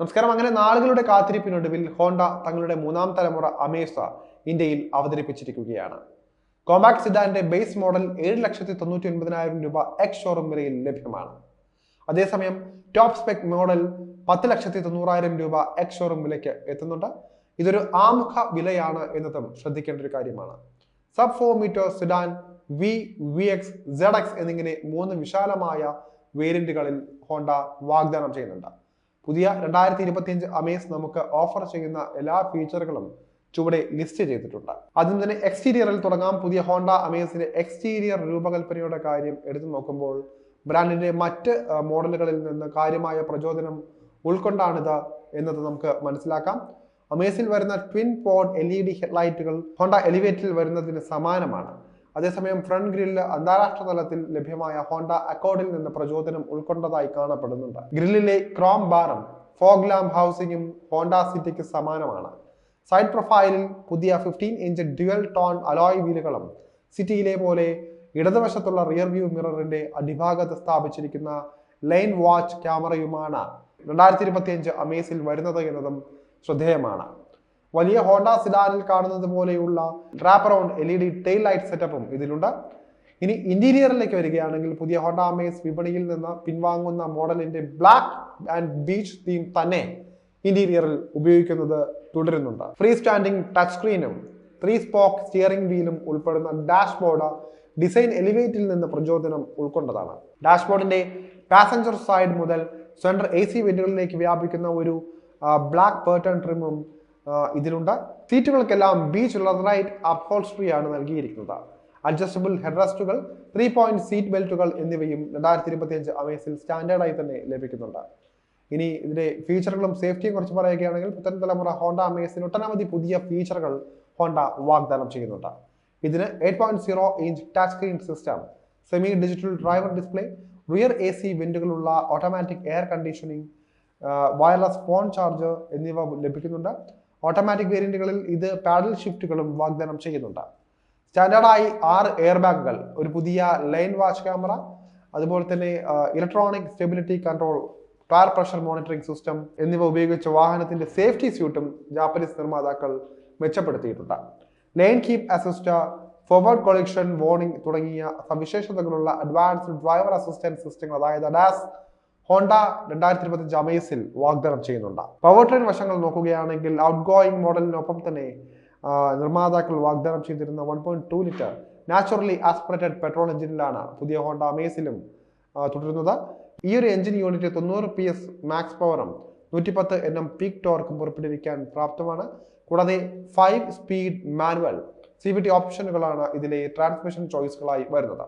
നമസ്കാരം. അങ്ങനെ നാളുകളുടെ കാത്തിരിപ്പിനൊടുവിൽ ഹോണ്ട തങ്ങളുടെ മൂന്നാം തലമുറ അമേസ ഇന്ത്യയിൽ അവതരിപ്പിച്ചിരിക്കുകയാണ്. കോമ്പാക്ട് സിഡാന്റെ ബേസ് മോഡൽ 7,99,000 രൂപ എക്സ് ഷോറൂം വിലയിൽ ലഭ്യമാണ്. അതേസമയം ടോപ്പ് സ്പെക് മോഡൽ 10,90,000 രൂപ എക്സ് ഷോറൂം വിലയ്ക്ക് എത്തുന്നുണ്ട്. ഇതൊരു ആമുഖ വിലയാണ് എന്നതും ശ്രദ്ധിക്കേണ്ട ഒരു കാര്യമാണ്. Sub 4 metre sedan, VX, ZX എന്നിങ്ങനെ 3 വിശാലമായ വേരിയന്റുകളിൽ ഹോണ്ട വാഗ്ദാനം ചെയ്യുന്നുണ്ട്. പുതിയ 2025 അമേസ് നമുക്ക് ഓഫർ ചെയ്യുന്ന എല്ലാ ഫീച്ചറുകളും ചുവടെ ലിസ്റ്റ് ചെയ്തിട്ടുണ്ട്. ആദ്യം തന്നെ എക്സ്റ്റീരിയറിൽ തുടങ്ങാം. പുതിയ ഹോണ്ട അമേസിന്റെ എക്സ്റ്റീരിയർ രൂപകൽപ്പനയുടെ കാര്യം എടുത്തു നോക്കുമ്പോൾ ബ്രാൻഡിന്റെ മറ്റ് മോഡലുകളിൽ നിന്ന് കാര്യമായ പ്രചോദനം ഉൾക്കൊണ്ടാണിത് എന്നത് നമുക്ക് മനസ്സിലാക്കാം. അമേസിൽ വരുന്ന ട്വിൻ പോഡ് LED ഹെഡ്ലൈറ്റുകൾ ഹോണ്ട എലിവേറ്റിൽ വരുന്നതിന് സമാനമാണ്. അതേസമയം ഫ്രണ്ട് ഗ്രില്ല് അന്താരാഷ്ട്ര തലത്തിൽ ലഭ്യമായ ഹോണ്ട അക്കോർഡിൽ നിന്ന് പ്രചോദനം ഉൾക്കൊണ്ടതായി കാണപ്പെടുന്നുണ്ട്. ഗ്രില്ലിലെ ക്രോം ബാറും ഫോഗ് ലാമ്പ് ഹൗസിംഗും ഹോണ്ട സിറ്റിക്ക് സമാനമാണ്. സൈഡ് പ്രൊഫൈലിൽ പുതിയ 15 ഇഞ്ച് ഡ്യുവൽ ടോൺ അലോയ് വീലുകളും സിറ്റിയിലെ പോലെ ഇടതുവശത്തുള്ള റിയർ വ്യൂ മിററിന്റെ അടിഭാഗത്ത് സ്ഥാപിച്ചിരിക്കുന്ന ലൈൻ വാച്ച് ക്യാമറയുമാണ് 2025 അമേസിൽ വരുന്നത് എന്നതും ശ്രദ്ധേയമാണ്. വലിയ ഹോണ്ട സിഡാനിൽ കാണുന്നത് പോലെയുള്ള wrap around LED tail light സെറ്റപ്പും ഇതിലുണ്ട്. ഇനി ഇന്റീരിയറിലേക്ക് വരികയാണെങ്കിൽ പുതിയ ഹോണ്ട അമേസ് വിപണിയിൽ നിന്ന് പിൻവാങ്ങുന്ന മോഡലിന്റെ ബ്ലാക്ക് ആൻഡ് ബീച്ച് തീം തന്നെ ഇന്റീരിയറിൽ ഉപയോഗിക്കുന്നത് തുടരുന്നുണ്ട്. ഫ്രീ സ്റ്റാൻഡിംഗ് ടച്ച് സ്ക്രീനും 3 സ്പോക്ക് സ്റ്റിയറിംഗ് വീലും ഉൾപ്പെടുന്ന ഡാഷ്ബോർഡ് ഡിസൈൻ എലിവേറ്റിൽ നിന്ന് പ്രചോദനം ഉൾക്കൊണ്ടതാണ്. ഡാഷ്ബോർഡിന്റെ പാസഞ്ചർ സൈഡ് മുതൽ സെൻട്രൽ AC വെന്റുകളിലേക്ക് വ്യാപിക്കുന്ന ഒരു ബ്ലാക്ക് പേർട്ടൺ ട്രിമും ഇതിലുണ്ട്. സീറ്റുകൾക്കെല്ലാം ബീച്ച് ലെതറൈറ്റ് അപ്ഹോൾസ്റ്ററി ആണ് നൽകിയിരിക്കുന്നത്. അഡ്ജസ്റ്റബിൾ ഹെഡ്റെസ്റ്റുകൾ, 3 പോയിന്റ് സീറ്റ് ബെൽറ്റുകൾ എന്നിവയും 2025 അമേസിൽ സ്റ്റാൻഡേർഡായി തന്നെ ലഭിക്കുന്നുണ്ട്. ഇനി ഇതിന്റെ ഫീച്ചറുകളും സേഫ്റ്റിയും കുറിച്ച് പറയുകയാണെങ്കിൽ പുത്തൻ തലമുറ ഹോണ്ട അമേസിന് ഒട്ടനവധി പുതിയ ഫീച്ചറുകൾ ഹോണ്ട വാഗ്ദാനം ചെയ്യുന്നുണ്ട്. ഇതിന് 8.0 inch touch screen system, semi digital driver display, rear AC വെന്റുകളുള്ള automatic air conditioning, wireless phone charger എന്നിവ ലഭിക്കുന്നുണ്ട്. ഓട്ടോമാറ്റിക് വേരിയന്റുകളിൽ ഇത് പാഡൽ ഷിഫ്റ്റുകളും വാഗ്ദാനം ചെയ്യുന്നുണ്ട്. സ്റ്റാൻഡേർഡായി 6 എയർ ബാഗുകൾ, ഒരു പുതിയ ലൈൻ വാച്ച് ക്യാമറ, അതുപോലെ തന്നെ electronic stability control, tyre pressure monitoring system എന്നിവ ഉപയോഗിച്ച് വാഹനത്തിന്റെ സേഫ്റ്റി സ്യൂട്ടും ജാപ്പനീസ് നിർമ്മാതാക്കൾ മെച്ചപ്പെടുത്തിയിട്ടുണ്ട്. Lane keep assist, forward collision warning തുടങ്ങിയ സവിശേഷതകളുള്ള അഡ്വാൻസ്ഡ് ഡ്രൈവർ അസിസ്റ്റൻസ് സിസ്റ്റങ്ങൾ, അതായത് ADAS, ഹോണ്ട 2025 അമേസിൽ വാഗ്ദാനം ചെയ്യുന്നുണ്ട്. പവർ ട്രെയിൻ വശങ്ങൾ നോക്കുകയാണെങ്കിൽ ഔട്ട് ഗോയിങ് മോഡലിനൊപ്പം തന്നെ നിർമ്മാതാക്കൾ വാഗ്ദാനം ചെയ്തിരുന്ന 1.2 ലിറ്റർ നാച്ചുറലി ആസ്പിറേറ്റഡ് പെട്രോൾ എഞ്ചിനിലാണ് പുതിയ ഹോണ്ട അമേസിലും തുടരുന്നത്. ഈ ഒരു എഞ്ചിൻ യൂണിറ്റ് 90 PS മാക്സ് പവറും 110 Nm പീക്ക് ടോർക്കും പുറപ്പെടുവിക്കാൻ പ്രാപ്തമാണ്. കൂടാതെ 5 സ്പീഡ് മാനുവൽ CVT ഓപ്ഷനുകളാണ് ഇതിലെ ട്രാൻസ്മിഷൻ ചോയ്സുകളായി വരുന്നത്.